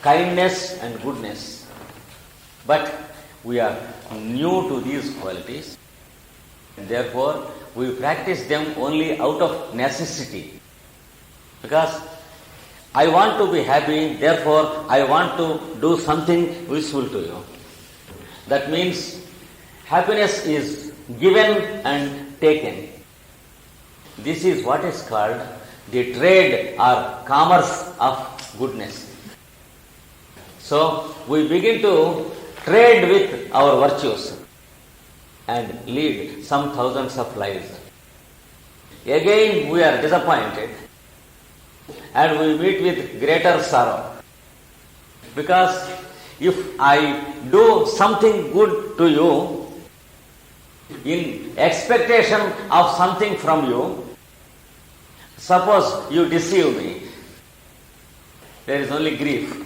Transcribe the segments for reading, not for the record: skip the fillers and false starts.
kindness and goodness. But we are new to these qualities. Therefore, we practice them only out of necessity. Because I want to be happy, therefore I want to do something useful to you. That means happiness is given and taken. This is what is called the trade or commerce of goodness. So we begin to trade with our virtues and lead some thousands of lives. Again we are disappointed and we meet with greater sorrow. Because if I do something good to you in expectation of something from you, suppose you deceive me, there is only grief.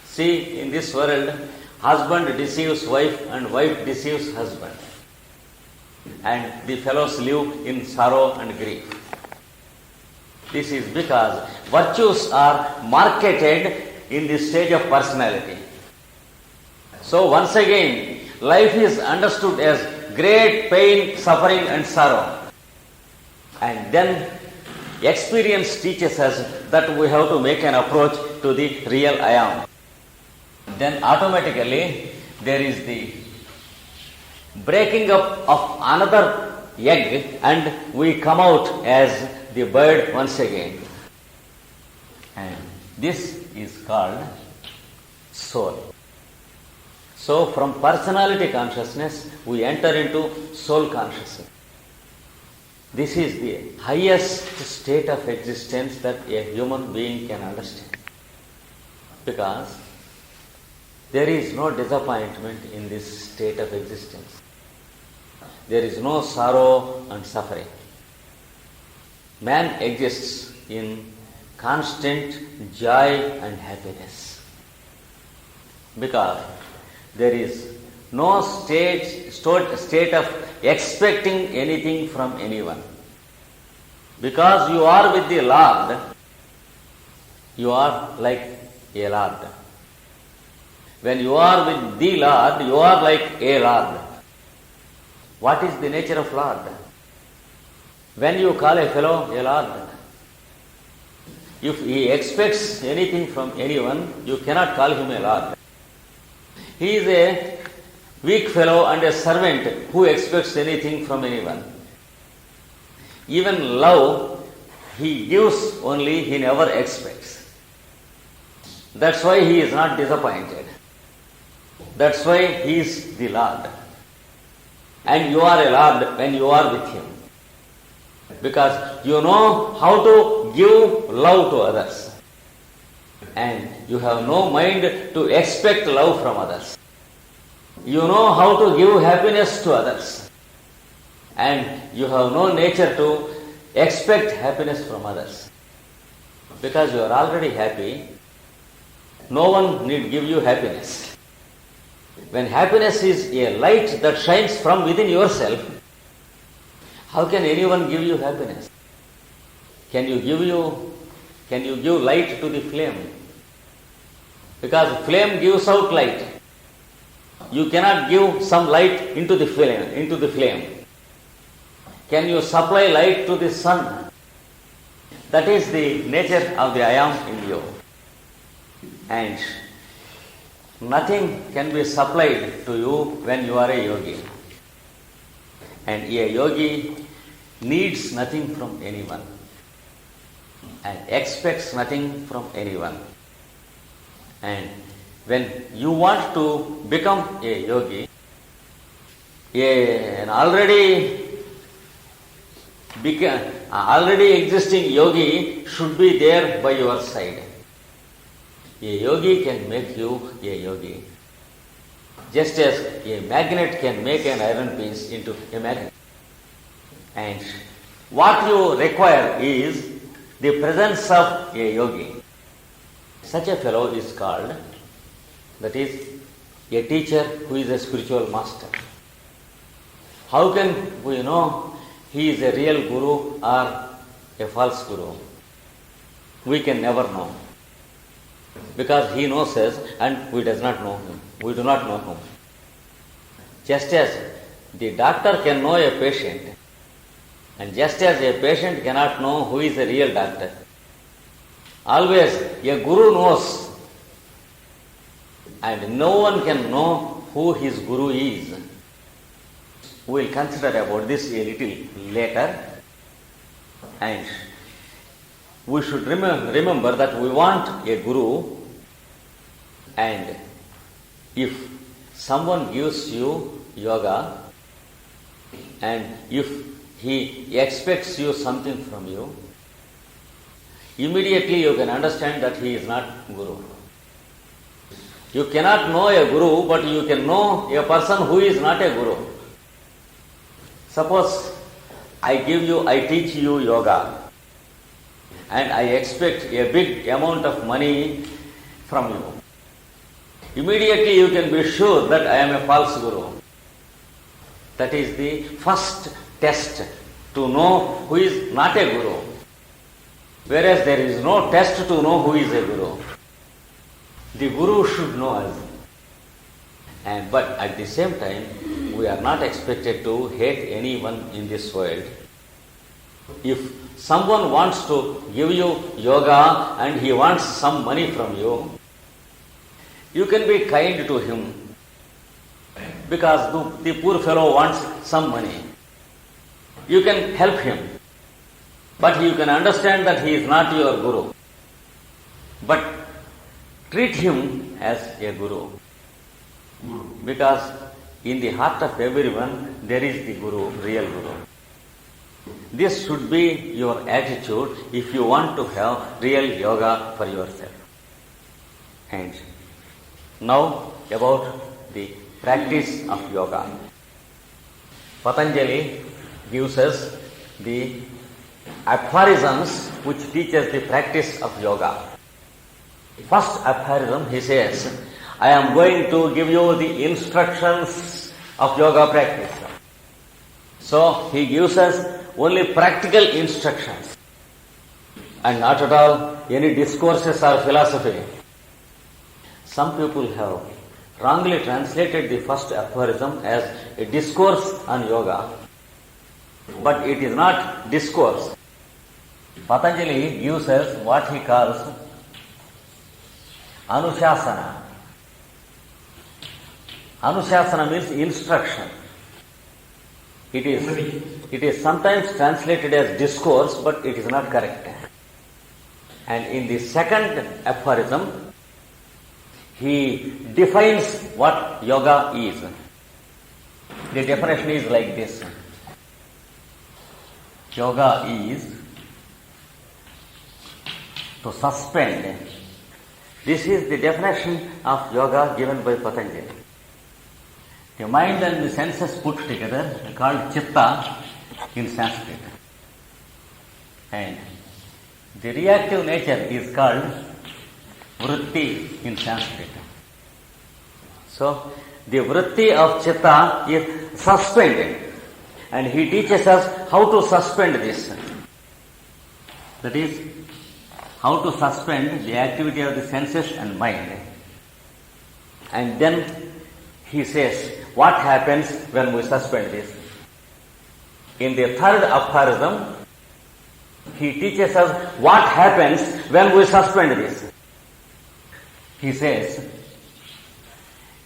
See, in this world, husband deceives wife and wife deceives husband. And the fellows live in sorrow and grief. This is because virtues are marketed in the stage of personality. So once again, life is understood as great pain, suffering and sorrow. And then experience teaches us that we have to make an approach to the real I am. Then automatically there is the breaking up of another egg and we come out as the bird once again. And this is called soul. So from personality consciousness we enter into soul consciousness. This is the highest state of existence that a human being can understand. Because there is no disappointment in this state of existence. There is no sorrow and suffering. Man exists in constant joy and happiness. Because there is no state of expecting anything from anyone. Because you are with the Lord, you are like a Lord. When you are with the Lord, you are like a Lord. What is the nature of Lord? When you call a fellow a Lord, if he expects anything from anyone, you cannot call him a Lord. He is a weak fellow and a servant who expects anything from anyone. Even love, he gives only, he never expects. That's why he is not disappointed. That's why he is the Lord. And you are a Lord when you are with him. Because you know how to give love to others. And you have no mind to expect love from others. You know how to give happiness to others. And you have no nature to expect happiness from others. Because you are already happy, no one need give you happiness. When happiness is a light that shines from within yourself, how can anyone give you happiness? Can you give light to the flame? Because flame gives out light. You cannot give some light into the flame. Can you supply light to the sun? That is the nature of the I am in you. And nothing can be supplied to you when you are a yogi. And a yogi needs nothing from anyone and expects nothing from anyone. And when you want to become a yogi, an already existing yogi should be there by your side. A yogi can make you a yogi. Just as a magnet can make an iron piece into a magnet. And what you require is the presence of a yogi. Such a fellow is called, that is, a teacher who is a spiritual master. How can we know he is a real guru or a false guru? We can never know. because he knows us and we does not know him. We do not know him. Just as the doctor can know a patient, and just as a patient cannot know who is a real doctor, always a guru knows, and no one can know who his guru is. We will consider about this a little later, and we should remember that we want a guru, and if someone gives you yoga and if he expects you something from you, immediately you can understand that he is not guru. You cannot know a guru, but you can know a person who is not a guru. Suppose I teach you yoga, and I expect a big amount of money from you. Immediately you can be sure that I am a false guru. That is the first test to know who is not a guru. Whereas there is no test to know who is a guru. The guru should know us. But at the same time, we are not expected to hate anyone in this world. If someone wants to give you yoga and he wants some money from you, you can be kind to him because the poor fellow wants some money. You can help him, but you can understand that he is not your guru. But treat him as a guru, because in the heart of everyone there is the guru, real guru. This should be your attitude if you want to have real yoga for yourself. And now about the practice of yoga. Patanjali gives us the aphorisms which teaches the practice of yoga. First aphorism, he says, I am going to give you the instructions of yoga practice. So he gives us only practical instructions and not at all any discourses or philosophy. Some people have wrongly translated the first aphorism as a discourse on yoga, but it is not discourse. Patanjali gives us what he calls Anushasana. Anushasana means instruction. It is sometimes translated as discourse, but it is not correct. And in the second aphorism, he defines what yoga is. The definition is like this. Yoga is to suspend. This is the definition of yoga given by Patanjali. The mind and the senses put together are called chitta in Sanskrit. And the reactive nature is called vritti in Sanskrit. So, the vritti of chitta is suspended. And he teaches us how to suspend this. That is, how to suspend the activity of the senses and mind. And then he says, what happens when we suspend this? In the third aphorism, he teaches us what happens when we suspend this. He says,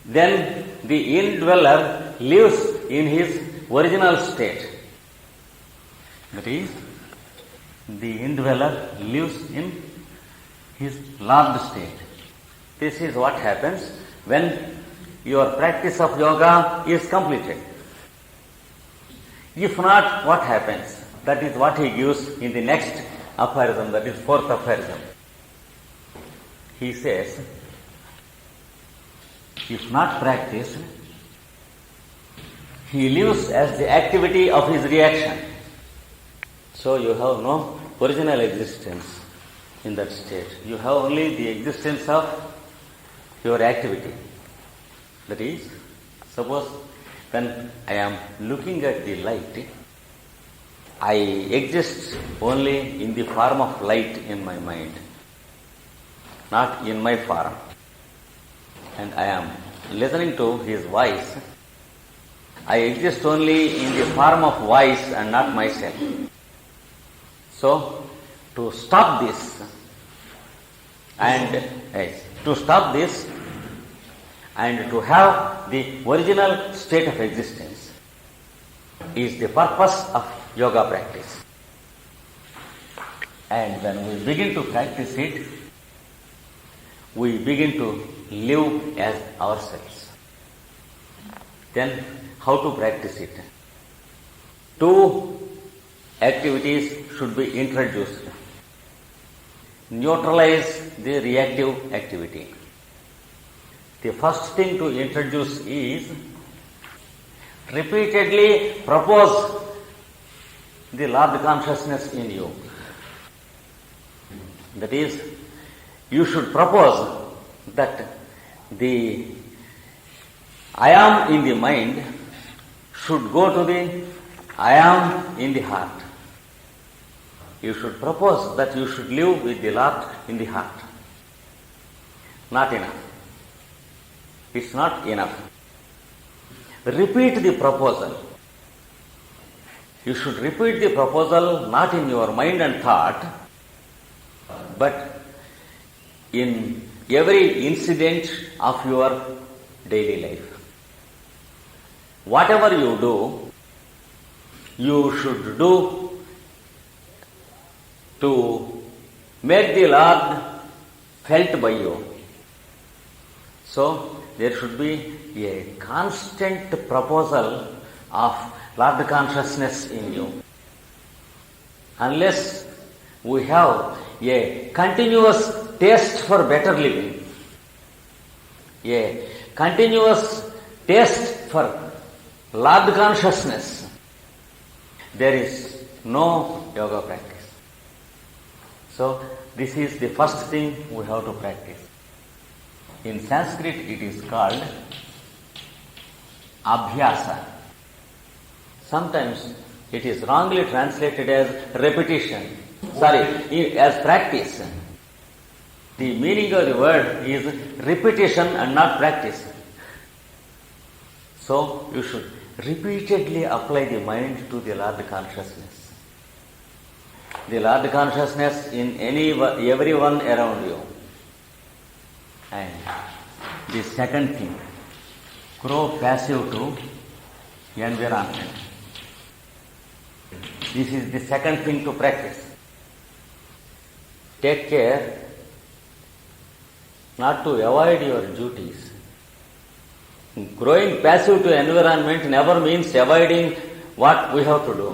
then the indweller lives in his original state. That is, the indweller lives in his loved state. This is what happens when your practice of yoga is completed. If not, what happens? That is what he gives in the next aphorism, that is fourth aphorism. He says, if not practiced, he lives as the activity of his reaction. So you have no original existence in that state. You have only the existence of your activity. That is, suppose when I am looking at the light, I exist only in the form of light in my mind. not in my form, and I am listening to his voice, I exist only in the form of voice and not myself. So, to stop this and to have the original state of existence is the purpose of yoga practice. And when we begin to practice it, we begin to live as ourselves. Then how to practice it? Two activities should be introduced. Neutralize the reactive activity. The first thing to introduce is repeatedly propose the Lord consciousness in you. That is, you should propose that the I am in the mind should go to the I am in the heart. You should propose that you should live with the Lord in the heart. Not enough. It's not enough. Repeat the proposal. You should repeat the proposal not in your mind and thought, but in every incident of your daily life. Whatever you do, you should do to make the Lord felt by you. So, there should be a constant proposal of Lord consciousness in you. Unless we have a continuous taste for better living, a continuous taste for Lord consciousness, there is no yoga practice. So, this is the first thing we have to practice. In Sanskrit it is called abhyasa. Sometimes it is wrongly translated as repetition. As practice. The meaning of the word is repetition and not practice. So you should repeatedly apply the mind to the Lord consciousness. The Lord consciousness in everyone around you. And the second thing, grow passive to environment. This is the second thing to practice. Take care not to avoid your duties. Growing passive to environment never means avoiding what we have to do.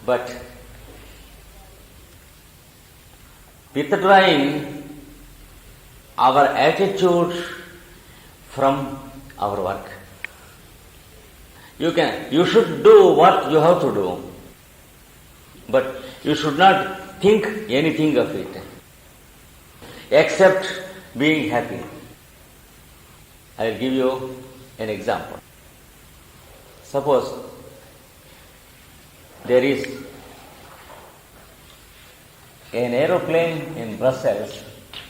But withdrawing our attitude from our work. You should do what you have to do, but you should not think anything of it, except being happy. I will give you an example. Suppose there is an aeroplane in Brussels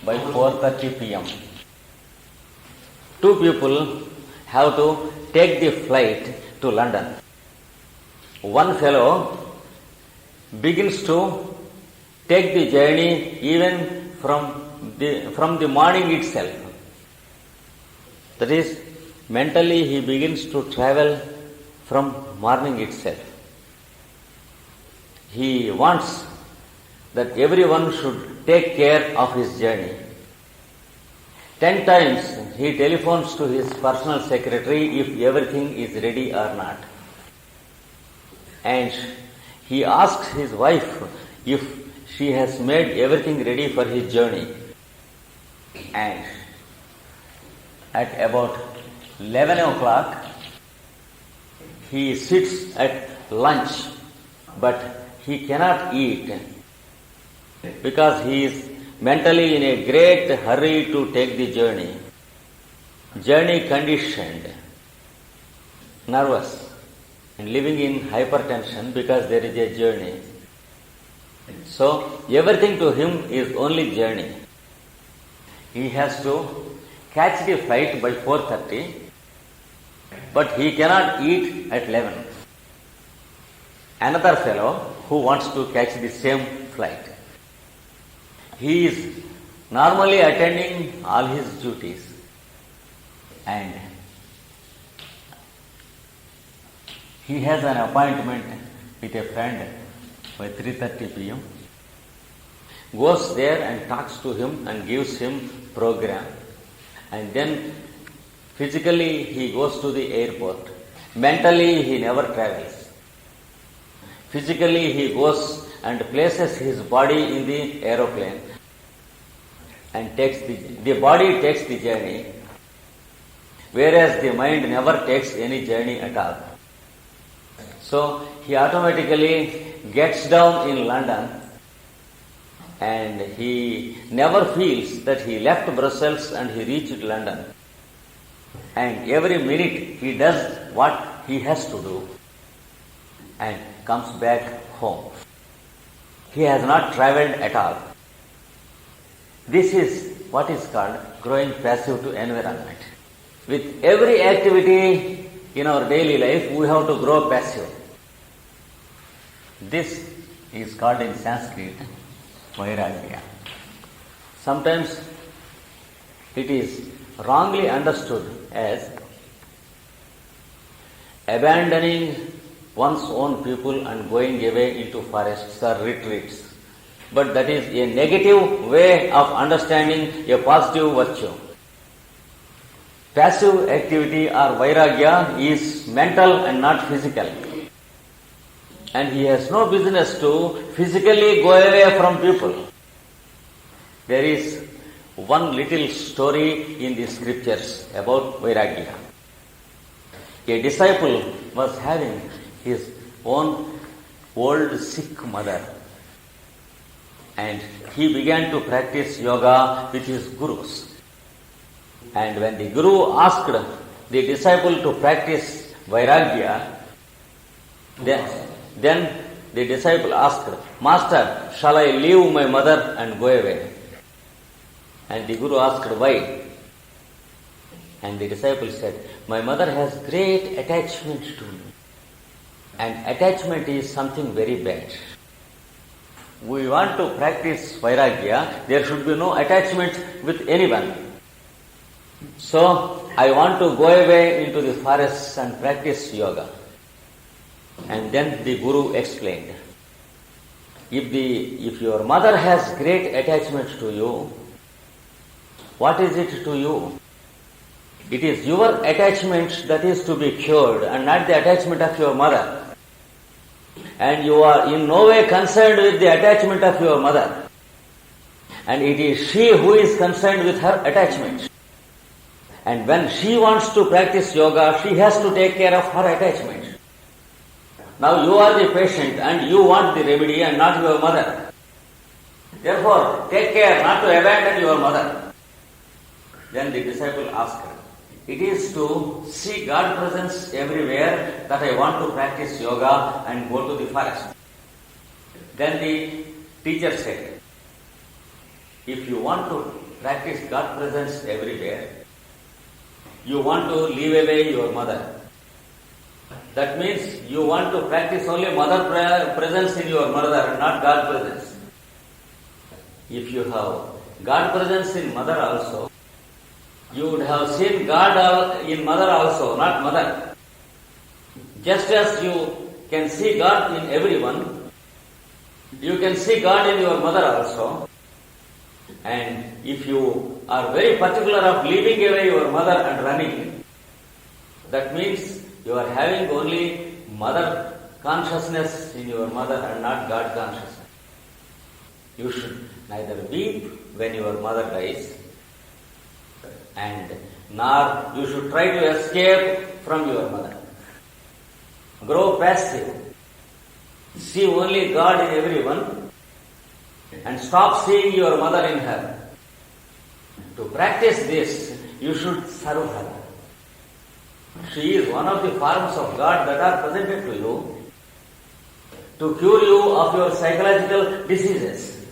by 4:30 p.m. Two people have to take the flight to London. One fellow begins to take the journey even from the morning itself. That is, mentally he begins to travel from morning itself. He wants that everyone should take care of his journey. 10 times he telephones to his personal secretary if everything is ready or not. And he asks his wife if she has made everything ready for his journey. And at about 11 o'clock, he sits at lunch, but he cannot eat because he is mentally in a great hurry to take the journey. Journey conditioned, nervous, and living in hypertension because there is a journey. So, everything to him is only journey. He has to catch the flight by 4:30, but he cannot eat at 11. Another fellow who wants to catch the same flight, he is normally attending all his duties, and he has an appointment with a friend by 3:30 p.m., goes there and talks to him and gives him program, and then physically he goes to the airport. Mentally he never travels. Physically he goes and places his body in the aeroplane and the body takes the journey, whereas the mind never takes any journey at all. So he automatically gets down in London and he never feels that he left Brussels and he reached London. And every minute he does what he has to do and comes back home. He has not travelled at all. This is what is called growing passive to environment. With every activity in our daily life, we have to grow passive. This is called in Sanskrit vairagya. Sometimes it is wrongly understood as abandoning one's own people and going away into forests or retreats. But that is a negative way of understanding a positive virtue. Passive activity or vairagya is mental and not physical. And he has no business to physically go away from people. There is one little story in the scriptures about vairagya. A disciple was having his own old sick mother, and he began to practice yoga with his gurus. And when the guru asked the disciple to practice vairagya, then the disciple asked, "Master, shall I leave my mother and go away?" And the guru asked, "Why?" And the disciple said, "My mother has great attachment to me. And attachment is something very bad. We want to practice vairagya, there should be no attachment with anyone. So I want to go away into the forests and practice yoga." And then the guru explained, if your mother has great attachment to you, what is it to you? It is your attachment that is to be cured and not the attachment of your mother. And you are in no way concerned with the attachment of your mother. And it is she who is concerned with her attachment. And when she wants to practice yoga, she has to take care of her attachment. Now you are the patient and you want the remedy and not your mother. Therefore, take care not to abandon your mother. Then the disciple asked her, "It is to see God presence everywhere that I want to practice yoga and go to the forest." Then the teacher said, "If you want to practice God presence everywhere, you want to leave away your mother. That means you want to practice only mother presence in your mother and not God presence. If you have God presence in mother also, you would have seen God in mother also, not mother. Just as you can see God in everyone, you can see God in your mother also. And if you are very particular of leaving away your mother and running, that means you are having only mother consciousness in your mother and not God consciousness. You should neither weep when your mother dies, and nor you should try to escape from your mother. Grow passive. See only God in everyone and stop seeing your mother in her. To practice this, you should serve her. She is one of the forms of God that are presented to you to cure you of your psychological diseases.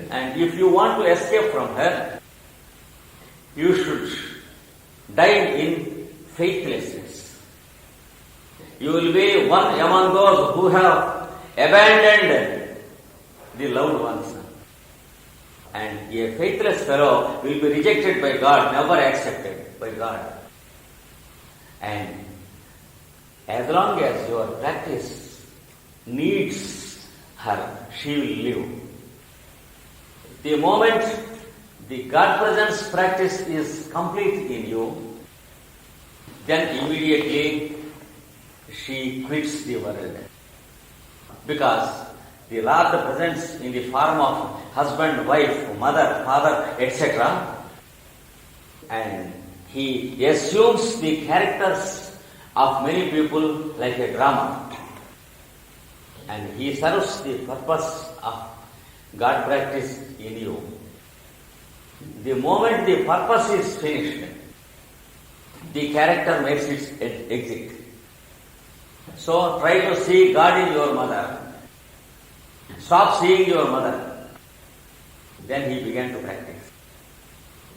And if you want to escape from her, you should die in faithlessness. You will be one among those who have abandoned the loved ones. And a faithless fellow will be rejected by God, never accepted by God. And as long as your practice needs her, she will live. The moment the God presence practice is complete in you, then immediately she quits the world. Because the Lord presents in the form of husband, wife, mother, father, etc. And he assumes the characters of many people like a drama. And he serves the purpose of God practice in you. The moment the purpose is finished, the character makes its exit. So try to see God in your mother. Stop seeing your mother. Then he began to practice.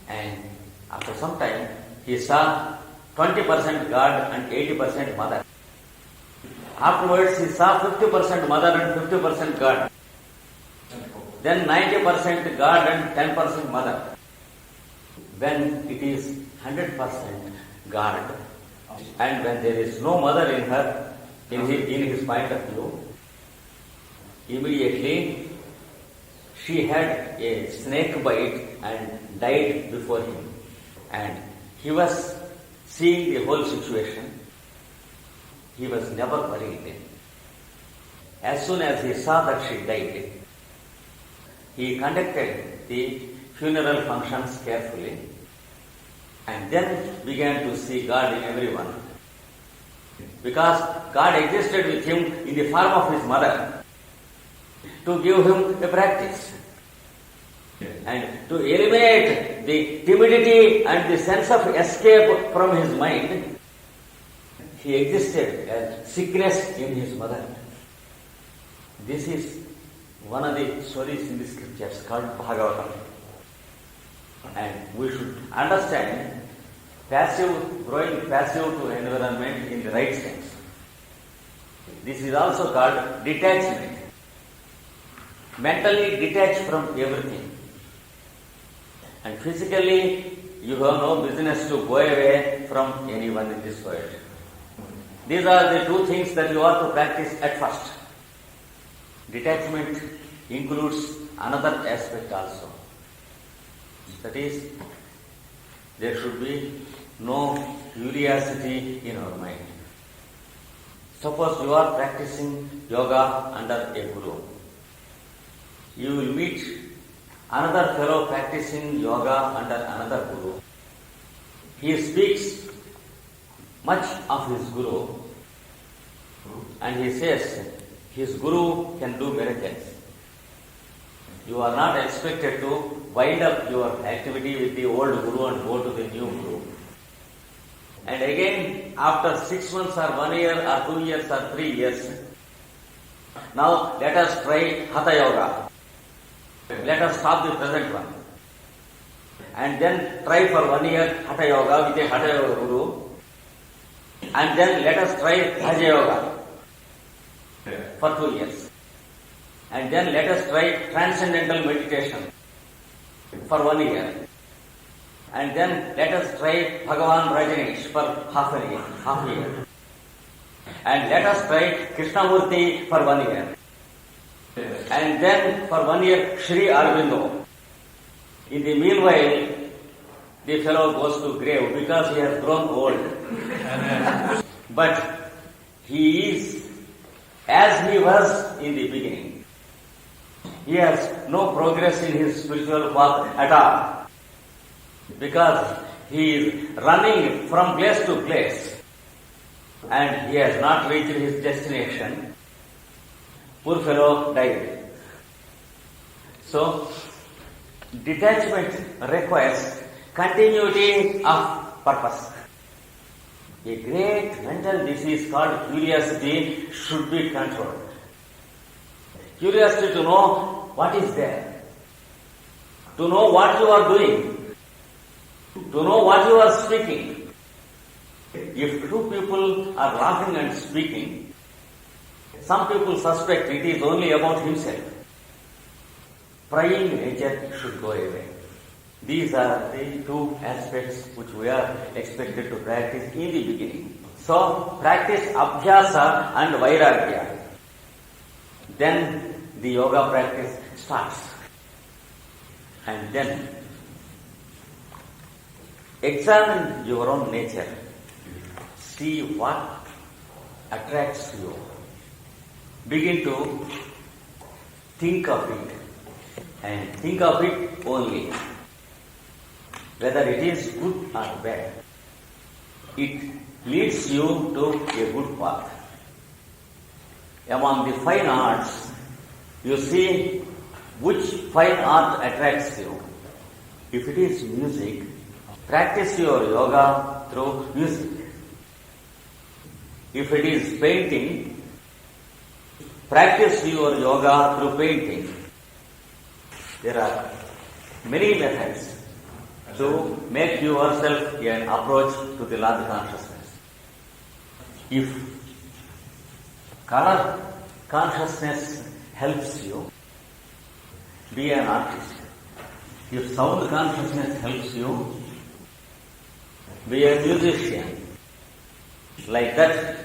And after some time, he saw 20% God and 80% mother. Afterwards, he saw 50% mother and 50% God. Then 90% God and 10% mother. When it is 100% God, and when there is no mother in her, in his point of view, immediately she had a snake bite and died before him. And he was seeing the whole situation. He was never worried. As soon as he saw that she died, he conducted the funeral functions carefully and then began to see God in everyone. Because God existed with him in the form of his mother to give him a practice and to eliminate the timidity and the sense of escape from his mind. He existed as sickness in his mother. This is one of the stories in the scriptures called Bhagavatam. And we should understand growing passive to environment in the right sense. This is also called detachment. Mentally detached from everything. And physically, you have no business to go away from anyone in this world. These are the two things that you are to practice at first. Detachment includes another aspect also. That is, there should be no curiosity in our mind. Suppose you are practicing yoga under a guru. You will meet another fellow practicing yoga under another guru. He speaks much of his guru and he says his guru can do miracles. You are not expected to wind up your activity with the old guru and go to the new guru. And again, after 6 months or 1 year or 2 years or 3 years, now let us try Hatha Yoga. Let us stop the present one. And then try for 1 year Hatha Yoga with a Hatha Yoga guru. And then let us try Raja Yoga for 2 years. And then let us try transcendental meditation for 1 year. And then let us try Bhagavan Rajneesh for half a year. And let us try Krishnamurti for 1 year. And then for 1 year Sri Aurobindo. In the meanwhile, the fellow goes to grave because he has grown old. But he is as he was in the beginning. He has no progress in his spiritual path at all. Because he is running from place to place and he has not reached his destination. Poor fellow died. So, detachment requires continuity of purpose. A great mental disease called curiosity should be controlled. Curiosity to know what is there, to know what you are doing, to to know what you are speaking. If two people are laughing and speaking, some people suspect it is only about himself. Prying nature should go away. These are the two aspects which we are expected to practice in the beginning. So, practice abhyasa and vairagya. Then the yoga practice starts. And then examine your own nature. See what attracts you. Begin to think of it. And think of it only. Whether it is good or bad. It leads you to a good path. Among the fine arts, you see which fine art attracts you. If it is music, practice your yoga through music. If it is painting, practice your yoga through painting. There are many methods to make yourself an approach to the Lord consciousness. If color consciousness helps you, be an artist. If sound consciousness helps you, be a musician. Like that,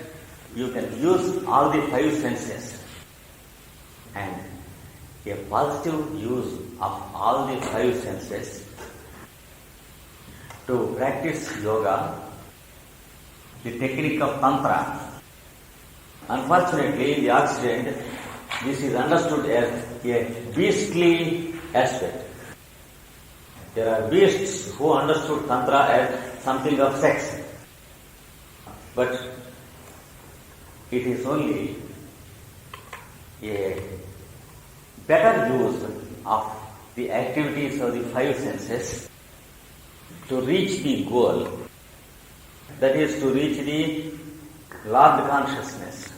you can use all the five senses. And a positive use of all the five senses to practice yoga, the technique of tantra. Unfortunately, in the Occident, this is understood as a beastly aspect. There are beasts who understood tantra as something of sex. But it is only a better use of the activities of the five senses to reach the goal, that is to reach the Lord consciousness.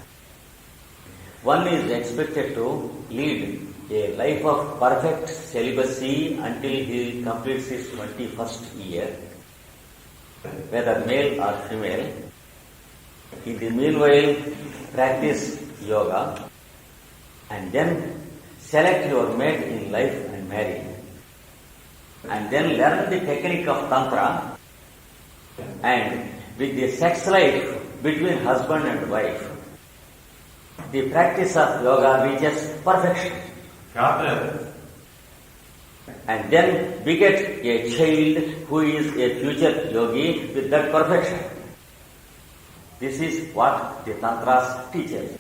One is expected to lead a life of perfect celibacy until he completes his 21st year, whether male or female. In the meanwhile, practice yoga and then select your mate in life and marry. And then learn the technique of tantra, and with the sex life between husband and wife, the practice of yoga reaches perfection. And then beget a child who is a future yogi with that perfection. This is what the tantras teaches.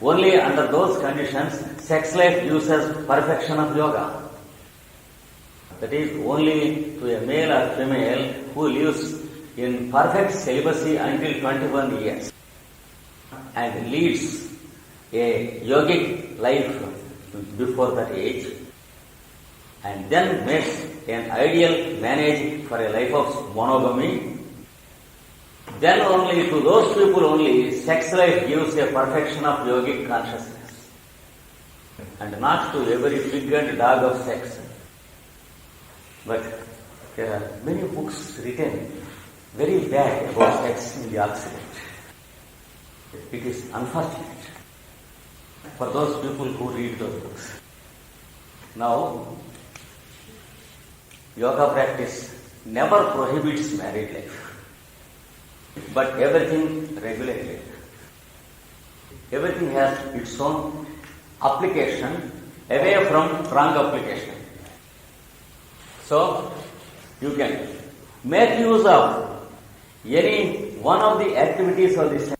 Only under those conditions, sex life uses perfection of yoga. That is only to a male or female who lives in perfect celibacy until 21 years and leads a yogic life before that age, and then makes an ideal marriage for a life of monogamy. Then only to those people only sex life gives a perfection of yogic consciousness, and not to every pig and dog of sex. But there are many books written very bad about sex in the Occident. It is unfortunate for those people who read those books. Now, yoga practice never prohibits married life, but everything regulated. Everything has its own application away from wrong application. So, you can make use of any one of the activities of this